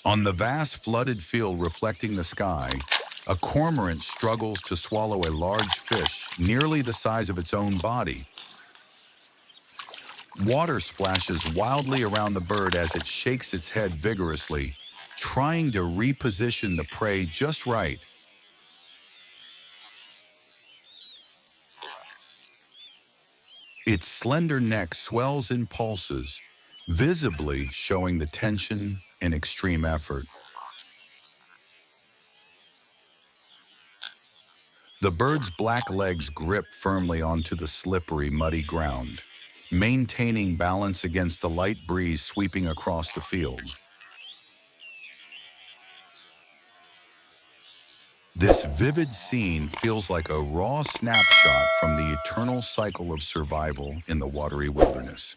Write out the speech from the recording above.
On the vast flooded field reflecting the sky, a cormorant struggles to swallow a large fish nearly the size of its own body. Water splashes wildly around the bird as it shakes its head vigorously, trying to reposition the prey just right. Its slender neck swells and pulses, visibly showing the tension and extreme effort. The bird's black legs grip firmly onto the slippery, muddy ground, maintaining balance against the light breeze sweeping across the field. This vivid scene feels like a raw snapshot from the eternal cycle of survival in the watery wilderness.